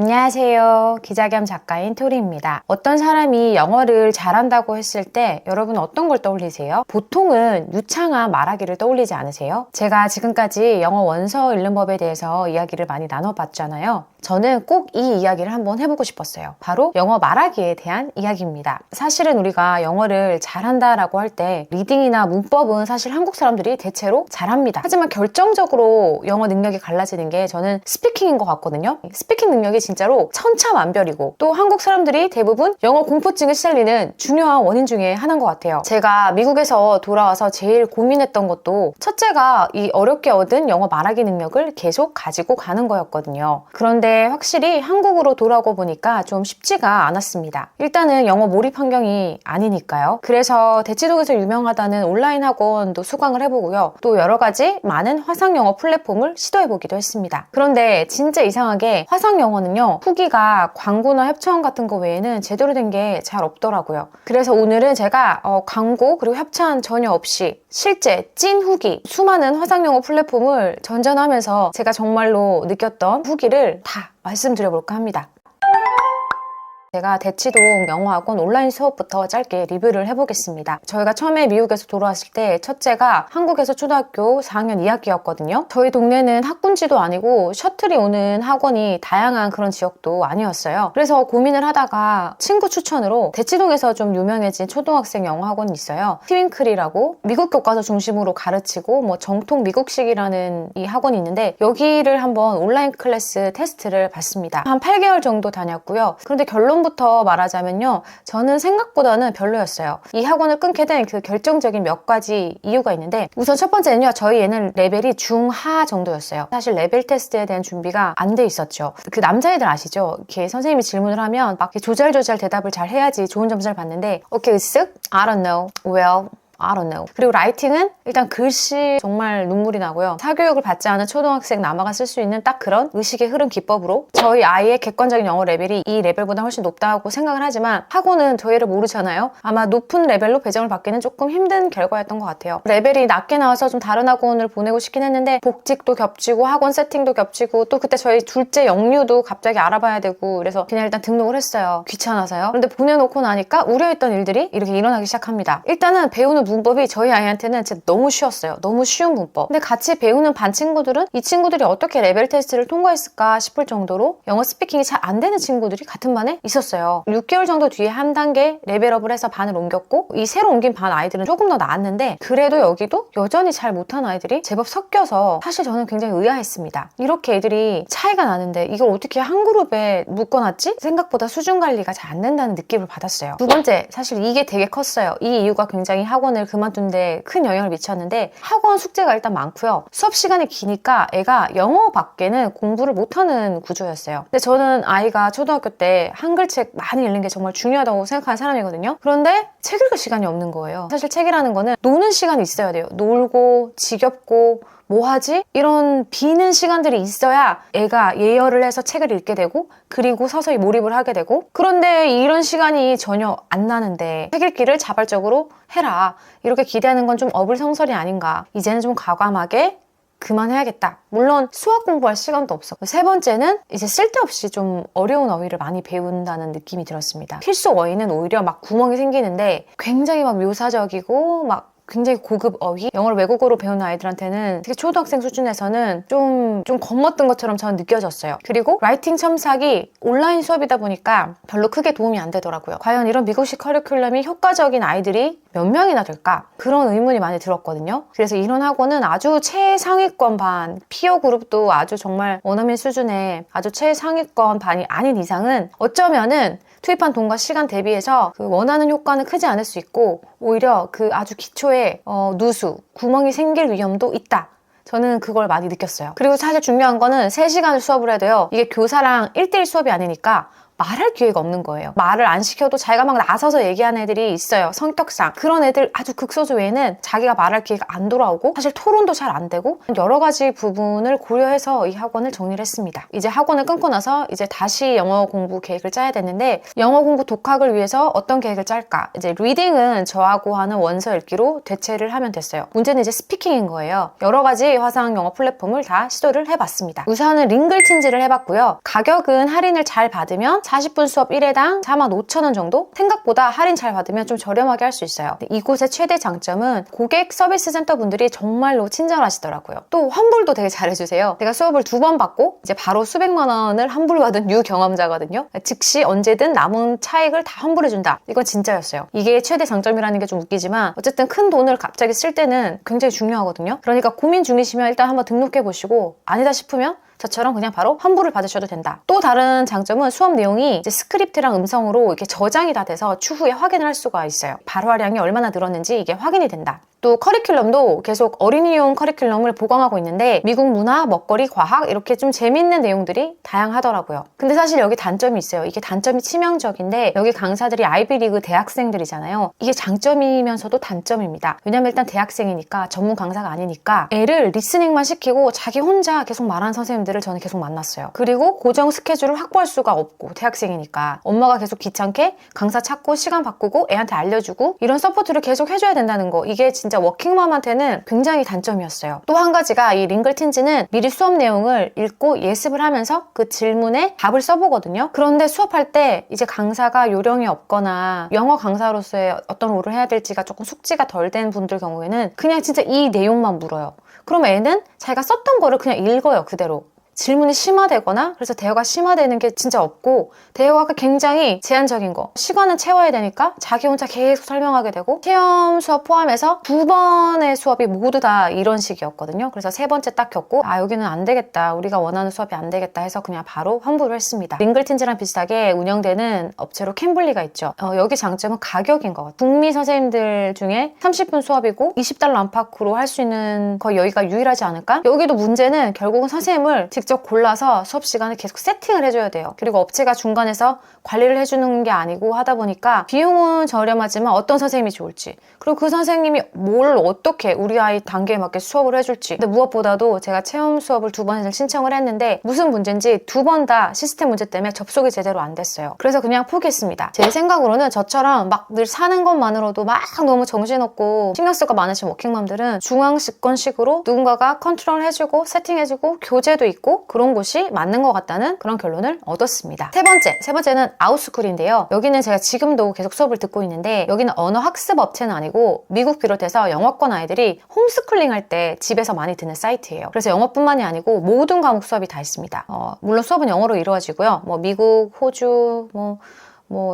안녕하세요. 기자 겸 작가인 토리입니다. 어떤 사람이 영어를 잘한다고 했을 때 여러분 어떤 걸 떠올리세요? 보통은 유창한 말하기를 떠올리지 않으세요? 제가 지금까지 영어 원서 읽는 법에 대해서 이야기를 많이 나눠봤잖아요. 저는 꼭 이 이야기를 한번 해보고 싶었어요. 바로 영어 말하기에 대한 이야기입니다. 사실은 우리가 영어를 잘한다라고 할 때 리딩이나 문법은 사실 한국 사람들이 대체로 잘합니다. 하지만 결정적으로 영어 능력이 갈라지는 게 저는 스피킹인 것 같거든요. 스피킹 능력이 진짜로 천차만별이고 또 한국 사람들이 대부분 영어 공포증에 시달리는 중요한 원인 중에 하나인 것 같아요. 제가 미국에서 돌아와서 제일 고민했던 것도 첫째가 이 어렵게 얻은 영어 말하기 능력을 계속 가지고 가는 거였거든요. 그런데 확실히 한국으로 돌아오고 보니까 좀 쉽지가 않았습니다. 일단은 영어 몰입 환경이 아니니까요. 그래서 대치동에서 유명하다는 온라인 학원도 수강을 해보고요. 또 여러 가지 많은 화상 영어 플랫폼을 시도해보기도 했습니다. 그런데 진짜 이상하게 화상 영어는요, 후기가 광고나 협찬 같은 거 외에는 제대로 된 게 잘 없더라고요. 그래서 오늘은 제가 광고 그리고 협찬 전혀 없이 실제 찐 후기, 수많은 화상 영어 플랫폼을 전전하면서 제가 정말로 느꼈던 후기를 다 말씀드려볼까 합니다. 제가 대치동 영어학원 온라인 수업부터 짧게 리뷰를 해보겠습니다. 저희가 처음에 미국에서 돌아왔을 때 첫째가 한국에서 초등학교 4학년 2학기였거든요. 저희 동네는 학군지도 아니고 셔틀이 오는 학원이 다양한 그런 지역도 아니었어요. 그래서 고민을 하다가 친구 추천으로 대치동에서 좀 유명해진 초등학생 영어 학원이 있어요. 트윙클이라고 미국 교과서 중심으로 가르치고 뭐 정통 미국식이라는 이 학원이 있는데 여기를 한번 온라인 클래스 테스트를 봤습니다. 한 8개월 정도 다녔고요. 그런데 결론부터 말하자면요, 저는 생각보다는 별로였어요. 이 학원을 끊게 된 그 결정적인 몇 가지 이유가 있는데, 우선 첫 번째는요, 저희 애는 레벨이 중하 정도였어요. 사실 레벨 테스트에 대한 준비가 안 돼 있었죠. 그 남자애들 아시죠? 이렇게 선생님이 질문을 하면 막 조잘조잘 대답을 잘 해야지 좋은 점수를 받는데, 오케이, 쓱, I don't know, well, I don't know. 그리고 라이팅은 일단 글씨 정말 눈물이 나고요. 사교육을 받지 않은 초등학생 남아가 쓸 수 있는 딱 그런 의식의 흐름 기법으로 저희 아이의 객관적인 영어 레벨이 이 레벨보다 훨씬 높다고 생각을 하지만 학원은 저희를 모르잖아요. 아마 높은 레벨로 배정을 받기는 조금 힘든 결과였던 것 같아요. 레벨이 낮게 나와서 좀 다른 학원을 보내고 싶긴 했는데 복직도 겹치고 학원 세팅도 겹치고 또 그때 저희 둘째 영유도 갑자기 알아봐야 되고 그래서 그냥 일단 등록을 했어요. 귀찮아서요. 그런데 보내놓고 나니까 우려했던 일들이 이렇게 일어나기 시작합니다. 일단은 배우는 문법이 저희 아이한테는 진짜 너무 쉬웠어요. 너무 쉬운 문법. 근데 같이 배우는 반 친구들은 이 친구들이 어떻게 레벨 테스트를 통과했을까 싶을 정도로 영어 스피킹이 잘 안 되는 친구들이 같은 반에 있었어요. 6개월 정도 뒤에 한 단계 레벨업을 해서 반을 옮겼고 이 새로 옮긴 반 아이들은 조금 더 나았는데 그래도 여기도 여전히 잘 못한 아이들이 제법 섞여서 사실 저는 굉장히 의아했습니다. 이렇게 애들이 차이가 나는데 이걸 어떻게 한 그룹에 묶어놨지? 생각보다 수준 관리가 잘 안 된다는 느낌을 받았어요. 두 번째, 사실 이게 되게 컸어요. 이 이유가 굉장히 학원을 그만둔 데 큰 영향을 미쳤는데 학원 숙제가 일단 많고요. 수업 시간이 기니까 애가 영어 밖에는 공부를 못하는 구조였어요. 근데 저는 아이가 초등학교 때 한글책 많이 읽는 게 정말 중요하다고 생각하는 사람이거든요. 그런데 책 읽을 시간이 없는 거예요. 사실 책이라는 거는 노는 시간이 있어야 돼요. 놀고 지겹고 뭐 하지? 이런 비는 시간들이 있어야 애가 예열을 해서 책을 읽게 되고 그리고 서서히 몰입을 하게 되고 그런데 이런 시간이 전혀 안 나는데 책 읽기를 자발적으로 해라 이렇게 기대하는 건 좀 어불성설이 아닌가. 이제는 좀 과감하게 그만해야겠다. 물론 수학 공부할 시간도 없어. 세 번째는 이제 쓸데없이 좀 어려운 어휘를 많이 배운다는 느낌이 들었습니다. 필수 어휘는 오히려 막 구멍이 생기는데 굉장히 막 묘사적이고 막 굉장히 고급 어휘? 영어를 외국어로 배우는 아이들한테는 특히 초등학생 수준에서는 좀 겁먹던 것처럼 저는 느껴졌어요. 그리고 라이팅 첨삭이 온라인 수업이다 보니까 별로 크게 도움이 안 되더라고요. 과연 이런 미국식 커리큘럼이 효과적인 아이들이 몇 명이나 될까? 그런 의문이 많이 들었거든요. 그래서 이런 학원은 아주 최상위권 반, 피어 그룹도 아주 정말 원어민 수준의 아주 최상위권 반이 아닌 이상은 어쩌면은 투입한 돈과 시간 대비해서 그 원하는 효과는 크지 않을 수 있고 오히려 그 아주 기초에 누수, 구멍이 생길 위험도 있다. 저는 그걸 많이 느꼈어요. 그리고 사실 중요한 거는 3시간을 수업을 해도요. 이게 교사랑 1대1 수업이 아니니까 말할 기회가 없는 거예요. 말을 안 시켜도 자기가 막 나서서 얘기하는 애들이 있어요. 성격상. 그런 애들 아주 극소수 외에는 자기가 말할 기회가 안 돌아오고 사실 토론도 잘 안 되고 여러 가지 부분을 고려해서 이 학원을 정리를 했습니다. 이제 학원을 끊고 나서 이제 다시 영어 공부 계획을 짜야 되는데 영어 공부 독학을 위해서 어떤 계획을 짤까? 이제 리딩은 저하고 하는 원서 읽기로 대체를 하면 됐어요. 문제는 이제 스피킹인 거예요. 여러 가지 화상 영어 플랫폼을 다 시도를 해봤습니다. 우선은 링글틴즈를 해봤고요. 가격은 할인을 잘 받으면 40분 수업 1회당 45,000원 정도? 생각보다 할인 잘 받으면 좀 저렴하게 할 수 있어요. 이곳의 최대 장점은 고객 서비스 센터 분들이 정말로 친절하시더라고요. 또 환불도 되게 잘해주세요. 제가 수업을 2번 받고 이제 바로 수백만 원을 환불받은 유경험자거든요. 즉시 언제든 남은 차익을 다 환불해준다. 이건 진짜였어요. 이게 최대 장점이라는 게 좀 웃기지만 어쨌든 큰 돈을 갑자기 쓸 때는 굉장히 중요하거든요. 그러니까 고민 중이시면 일단 한번 등록해보시고 아니다 싶으면 저처럼 그냥 바로 환불을 받으셔도 된다. 또 다른 장점은 수업 내용이 이제 스크립트랑 음성으로 이렇게 저장이 다 돼서 추후에 확인을 할 수가 있어요. 발화량이 얼마나 늘었는지 이게 확인이 된다. 또 커리큘럼도 계속 어린이용 커리큘럼을 보강하고 있는데 미국 문화, 먹거리, 과학 이렇게 좀 재밌는 내용들이 다양하더라고요. 근데 사실 여기 단점이 있어요. 이게 단점이 치명적인데 여기 강사들이 아이비리그 대학생들이잖아요. 이게 장점이면서도 단점입니다. 왜냐면 일단 대학생이니까 전문 강사가 아니니까 애를 리스닝만 시키고 자기 혼자 계속 말하는 선생님들을 저는 계속 만났어요. 그리고 고정 스케줄을 확보할 수가 없고 대학생이니까 엄마가 계속 귀찮게 강사 찾고 시간 바꾸고 애한테 알려주고 이런 서포트를 계속 해줘야 된다는 거 이게 진짜 워킹맘한테는 굉장히 단점이었어요. 또 한 가지가 이 링글틴즈는 미리 수업 내용을 읽고 예습을 하면서 그 질문에 답을 써보거든요. 그런데 수업할 때 이제 강사가 요령이 없거나 영어 강사로서의 어떤 롤을 해야 될지가 조금 숙지가 덜 된 분들 경우에는 그냥 진짜 이 내용만 물어요. 그러면 애는 자기가 썼던 거를 그냥 읽어요, 그대로. 질문이 심화되거나 그래서 대화가 심화되는 게 진짜 없고 대화가 굉장히 제한적인 거 시간은 채워야 되니까 자기 혼자 계속 설명하게 되고 체험 수업 포함해서 2번의 수업이 모두 다 이런 식이었거든요. 그래서 3번째 딱 겪고 아 여기는 안 되겠다 우리가 원하는 수업이 안 되겠다 해서 그냥 바로 환불을 했습니다. 링글틴즈랑 비슷하게 운영되는 업체로 캠블리가 있죠. 여기 장점은 가격인 것 같아요. 북미 선생님들 중에 30분 수업이고 $20 안팎으로 할 수 있는 거의 여기가 유일하지 않을까? 여기도 문제는 결국은 선생님을 직접 골라서 수업 시간을 계속 세팅을 해줘야 돼요. 그리고 업체가 중간에서 관리를 해주는 게 아니고 하다 보니까 비용은 저렴하지만 어떤 선생님이 좋을지 그리고 그 선생님이 뭘 어떻게 우리 아이 단계에 맞게 수업을 해줄지 근데 무엇보다도 제가 체험 수업을 2번을 신청을 했는데 무슨 문제인지 2번 다 시스템 문제 때문에 접속이 제대로 안 됐어요. 그래서 그냥 포기했습니다. 제 생각으로는 저처럼 막 늘 사는 것만으로도 막 너무 정신없고 신경 쓸 거 많으신 워킹맘들은 중앙집권식으로 누군가가 컨트롤 해주고 세팅해주고 교재도 있고 그런 곳이 맞는 것 같다는 그런 결론을 얻었습니다. 세 번째는 아웃스쿨인데요. 여기는 제가 지금도 계속 수업을 듣고 있는데 여기는 언어 학습 업체는 아니고 미국 비롯해서 영어권 아이들이 홈스쿨링 할 때 집에서 많이 듣는 사이트예요. 그래서 영어뿐만이 아니고 모든 과목 수업이 다 있습니다. 물론 수업은 영어로 이루어지고요. 미국, 호주,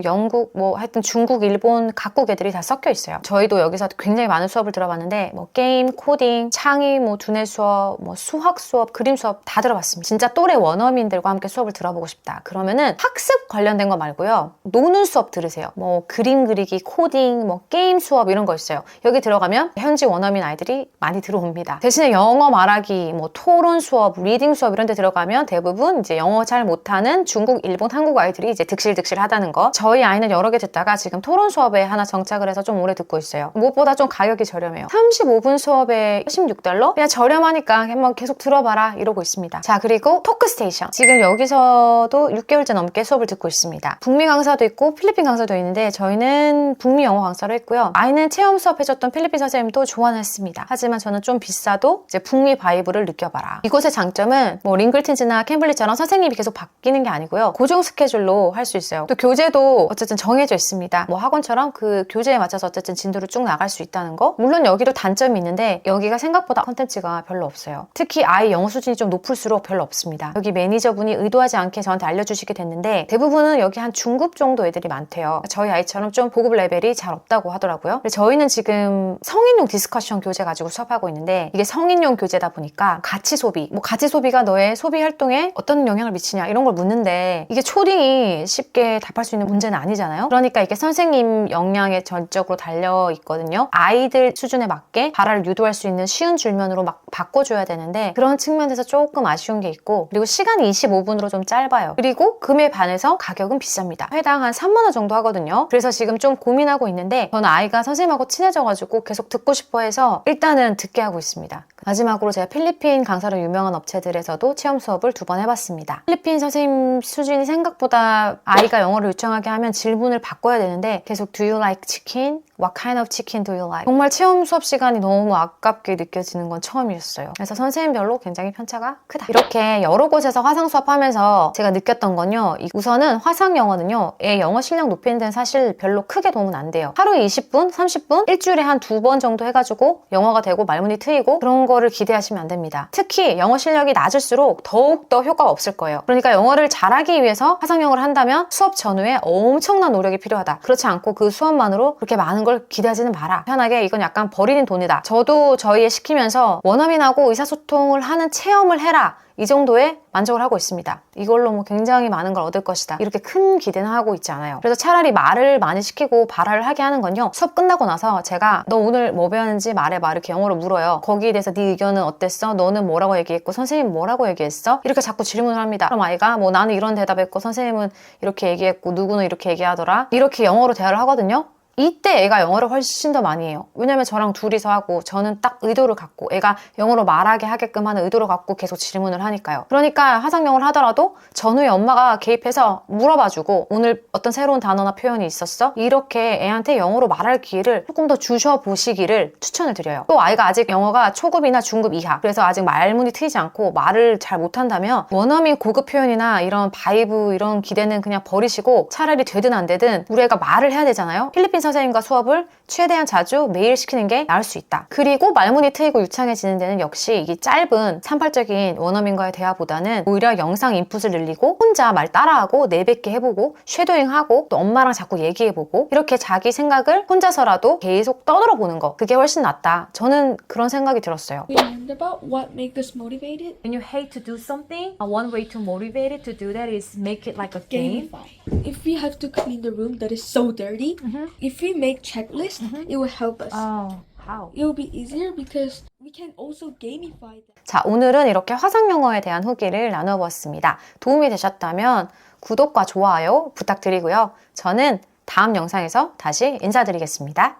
영국, 하여튼 중국, 일본 각국 애들이 다 섞여 있어요. 저희도 여기서 굉장히 많은 수업을 들어봤는데 게임, 코딩, 창의, 두뇌 수업, 수학 수업, 그림 수업 다 들어봤습니다. 진짜 또래 원어민들과 함께 수업을 들어보고 싶다. 그러면은 학습 관련된 거 말고요. 노는 수업 들으세요. 그림 그리기, 코딩, 게임 수업 이런 거 있어요. 여기 들어가면 현지 원어민 아이들이 많이 들어옵니다. 대신에 영어 말하기, 토론 수업, 리딩 수업 이런 데 들어가면 대부분 이제 영어 잘 못하는 중국, 일본, 한국 아이들이 이제 득실득실 하다는 거. 저희 아이는 여러 개 듣다가 지금 토론 수업에 하나 정착을 해서 좀 오래 듣고 있어요. 무엇보다 좀 가격이 저렴해요. 35분 수업에 $16? 그냥 저렴하니까 한번 계속 들어봐라 이러고 있습니다. 자, 그리고 토크스테이션. 지금 여기서도 6개월째 넘게 수업을 듣고 있습니다. 북미 강사도 있고 필리핀 강사도 있는데 저희는 북미 영어 강사로 했고요. 아이는 체험 수업 해줬던 필리핀 선생님도 좋아했습니다. 하지만 저는 좀 비싸도 이제 북미 바이브를 느껴봐라. 이곳의 장점은 링글틴즈나 캠블리처럼 선생님이 계속 바뀌는 게 아니고요. 고정 스케줄로 할 수 있어요. 또 교재도 어쨌든 정해져 있습니다. 학원처럼 그 교재에 맞춰서 어쨌든 진도를 쭉 나갈 수 있다는 거. 물론 여기도 단점이 있는데 여기가 생각보다 컨텐츠가 별로 없어요. 특히 아이 영어 수준이 좀 높을수록 별로 없습니다. 여기 매니저분이 의도하지 않게 저한테 알려주시게 됐는데 대부분은 여기 한 중급 정도 애들이 많대요. 저희 아이처럼 좀 보급 레벨이 잘 없다고 하더라고요. 저희는 지금 성인용 디스커션 교재 가지고 수업하고 있는데 이게 성인용 교재다 보니까 가치 소비, 가치 소비가 너의 소비 활동에 어떤 영향을 미치냐 이런 걸 묻는데 이게 초딩이 쉽게 답할 수 있는 있는 문제는 아니잖아요. 그러니까 이게 선생님 역량에 전적으로 달려 있거든요. 아이들 수준에 맞게 발화를 유도할 수 있는 쉬운 줄면으로 막 바꿔줘야 되는데 그런 측면에서 조금 아쉬운 게 있고, 그리고 시간이 25분으로 좀 짧아요. 그리고 금에 반해서 가격은 비쌉니다. 회당 한 3만 원 정도 하거든요. 그래서 지금 좀 고민하고 있는데, 저는 아이가 선생님하고 친해져가지고 계속 듣고 싶어 해서 일단은 듣게 하고 있습니다. 마지막으로 제가 필리핀 강사로 유명한 업체들에서도 체험 수업을 2번 해봤습니다. 필리핀 선생님 수준이 생각보다 아이가 영어를 요청하게 하면 질문을 바꿔야 되는데 계속 Do you like chicken? What kind of chicken do you like? 정말 체험 수업 시간이 너무 아깝게 느껴지는 건 처음이었어요. 그래서 선생님별로 굉장히 편차가 크다. 이렇게 여러 곳에서 화상 수업하면서 제가 느꼈던 건요, 우선은 화상 영어는요, 애 영어 실력 높이는 데는 사실 별로 크게 도움은 안 돼요. 하루에 20분, 30분, 일주일에 한 2번 정도 해가지고 영어가 되고 말문이 트이고 그런 거를 기대하시면 안 됩니다. 특히 영어 실력이 낮을수록 더욱더 효과가 없을 거예요. 그러니까 영어를 잘하기 위해서 화상 영어를 한다면 수업 전후에 엄청난 노력이 필요하다. 그렇지 않고 그 수업만으로 그렇게 많은 걸 기대하지는 마라. 편하게 이건 약간 버리는 돈이다. 저도 저희 애 시키면서 원어민하고 의사소통을 하는 체험을 해라, 이 정도의 만족을 하고 있습니다. 이걸로 뭐 굉장히 많은 걸 얻을 것이다, 이렇게 큰 기대는 하고 있지 않아요. 그래서 차라리 말을 많이 시키고 발화를 하게 하는 건요, 수업 끝나고 나서 제가 너 오늘 뭐 배웠는지 말해봐, 이렇게 영어로 물어요. 거기에 대해서 네 의견은 어땠어? 너는 뭐라고 얘기했고 선생님은 뭐라고 얘기했어? 이렇게 자꾸 질문을 합니다. 그럼 아이가 뭐 나는 이런 대답했고 선생님은 이렇게 얘기했고 누구는 이렇게 얘기하더라, 이렇게 영어로 대화를 하거든요. 이때 애가 영어를 훨씬 더 많이 해요. 왜냐면 저랑 둘이서 하고 저는 딱 의도를 갖고 애가 영어로 말하게 하게끔 하는 의도를 갖고 계속 질문을 하니까요. 그러니까 화상 영어를 하더라도 전후에 엄마가 개입해서 물어봐주고 오늘 어떤 새로운 단어나 표현이 있었어? 이렇게 애한테 영어로 말할 기회를 조금 더 주셔보시기를 추천을 드려요. 또 아이가 아직 영어가 초급이나 중급 이하, 그래서 아직 말문이 트이지 않고 말을 잘 못한다면 원어민 고급 표현이나 이런 바이브 이런 기대는 그냥 버리시고 차라리 되든 안 되든 우리 애가 말을 해야 되잖아요. 필리핀 선생님과 수업을 최대한 자주 매일 시키는 게 나을 수 있다. 그리고 말문이 트이고 유창해지는 데는 역시 이 짧은 산발적인 원어민과의 대화보다는 오히려 영상 인풋을 늘리고 혼자 말 따라하고 내뱉게 해보고 쉐도잉하고 또 엄마랑 자꾸 얘기해보고 이렇게 자기 생각을 혼자서라도 계속 떠들어 보는 거, 그게 훨씬 낫다. 저는 그런 생각이 들었어요. We learned about what makes us motivated. When you hate to do something, one way to motivate it to do that is make it like a game. Gamify. If we have to clean the room that is so dirty, if we make checklists, it will help us. Oh, how? It will be easier because we can also gamify them. 자, 오늘은 이렇게 화상 영어에 대한 후기를 나눠보았습니다. 도움이 되셨다면 구독과 좋아요 부탁드리고요. 저는 다음 영상에서 다시 인사드리겠습니다.